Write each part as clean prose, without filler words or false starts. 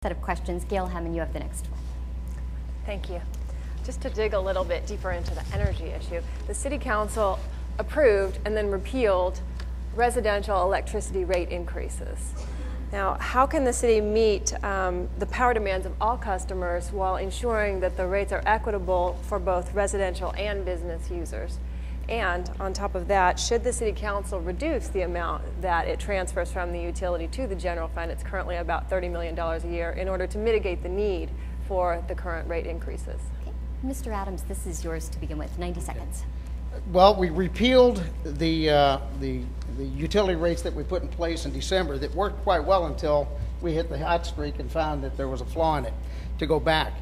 set of questions. Gail Hammond, you have the next one. Thank you. Just to dig a little bit deeper into the energy issue, the City Council approved and then repealed residential electricity rate increases. Now, how can the city meet the power demands of all customers while ensuring that the rates are equitable for both residential and business users? And on top of that, should the City Council reduce the amount that it transfers from the utility to the general fund? It's currently about $30 million a year in order to mitigate the need for the current rate increases. Okay. Mr. Adams, this is yours to begin with. 90 seconds. Well, we repealed the utility rates that we put in place in December that worked quite well until we hit the hot streak and found that there was a flaw in it to go back.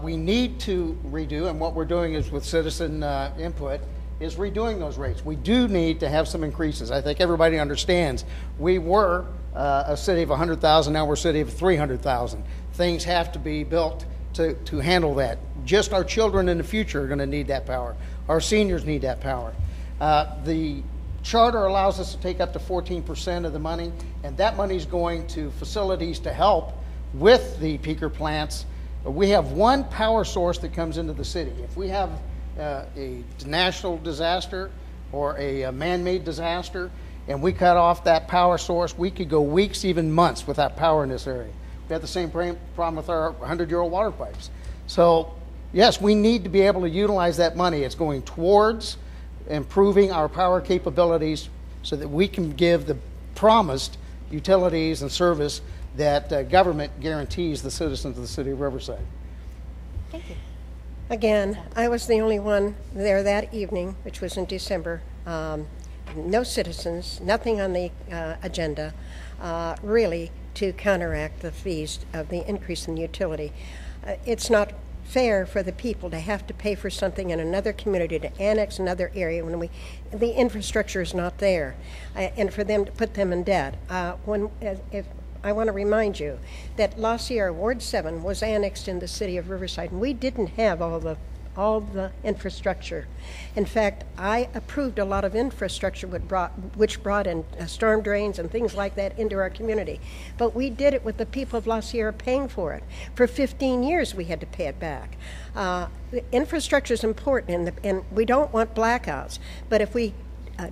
We need to redo, and what we're doing is with citizen input, is redoing those rates. We do need to have some increases. I think everybody understands. We were a city of 100,000, now we're a city of 300,000. Things have to be built to handle that. Just our children in the future are going to need that power. Our seniors need that power. The charter allows us to take up to 14% of the money, and that money is going to facilities to help with the peaker plants. We have one power source that comes into the city. If we have a national disaster or a man-made disaster and we cut off that power source, we could go weeks, even months without power in this area. We have the same problem with our 100-year-old water pipes. So yes, we need to be able to utilize that money. It's going towards improving our power capabilities so that we can give the promised utilities and service that government guarantees the citizens of the city of Riverside. Thank you. Again, I was the only one there that evening, which was in December. No citizens, nothing on the agenda, really, to counteract the fees of the increase in utility. It's not fair for the people to have to pay for something in another community, to annex another area when the infrastructure is not there, and for them to put them in debt. I want to remind you that La Sierra Ward 7 was annexed in the city of Riverside, and we didn't have all the infrastructure. In fact, I approved a lot of infrastructure which brought in storm drains and things like that into our community. But we did it with the people of La Sierra paying for it. For 15 years we had to pay it back. The infrastructure is important, and we don't want blackouts. But if we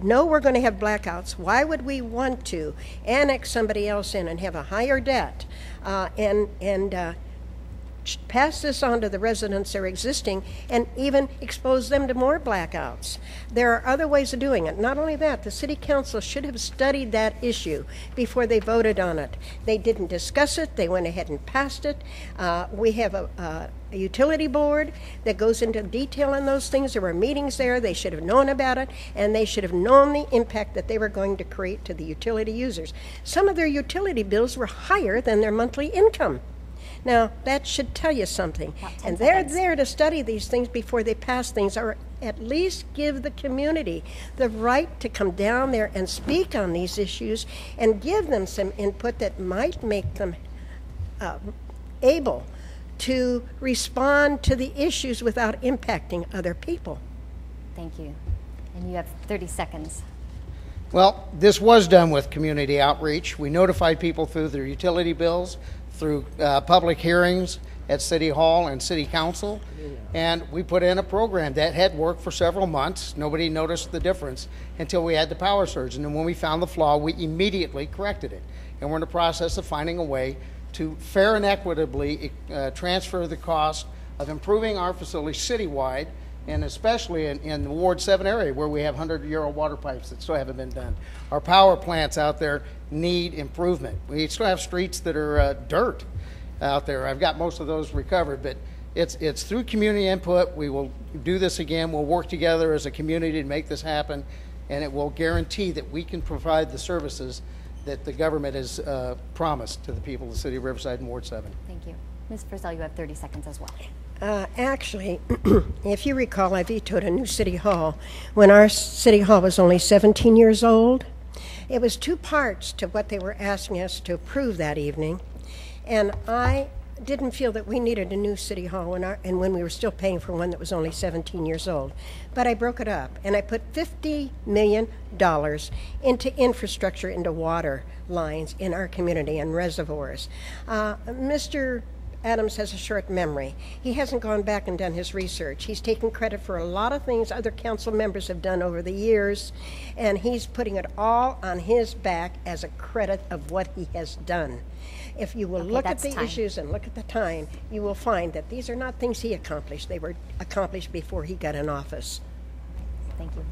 know we're going to have blackouts, why would we want to annex somebody else in and have a higher debt and pass this on to the residents that are existing and even expose them to more blackouts? There are other ways of doing it. Not only that, the City Council should have studied that issue before they voted on it. They didn't discuss it. They went ahead and passed it. We have a utility board that goes into detail on those things. There were meetings there. They should have known about it, and they should have known the impact that they were going to create to the utility users. Some of their utility bills were higher than their monthly income. Now, that should tell you something. And they're there to study these things before they pass things, or at least give the community the right to come down there and speak on these issues and give them some input that might make them able to respond to the issues without impacting other people. Thank you. And you have 30 seconds. Well, this was done with community outreach. We notified people through their utility bills, through public hearings at City Hall and City Council, and we put in a program that had worked for several months. Nobody noticed the difference until we had the power surge, and then when we found the flaw, we immediately corrected it. And we're in the process of finding a way to fair and equitably transfer the cost of improving our facilities citywide, and especially in the Ward 7 area where we have 100-year-old water pipes that still haven't been done. Our power plants out there need improvement. We still have streets that are dirt out there. I've got most of those recovered, but it's through community input. We will do this again. We'll work together as a community to make this happen, and it will guarantee that we can provide the services that the government has promised to the people of the city of Riverside and Ward 7. Thank you. Ms. Frizzell, you have 30 seconds as well. Actually, if you recall, I vetoed a new city hall when our city hall was only 17 years old. It was two parts to what they were asking us to approve that evening, and I didn't feel that we needed a new city hall and when we were still paying for one that was only 17 years old. But I broke it up and I put $50 million into infrastructure, into water lines in our community and reservoirs. Mr. Adams has a short memory. He hasn't gone back and done his research. He's taken credit for a lot of things other council members have done over the years, and he's putting it all on his back as a credit of what he has done. If you will look at the issues and look at the time, you will find that these are not things he accomplished. They were accomplished before he got in office. Thank you.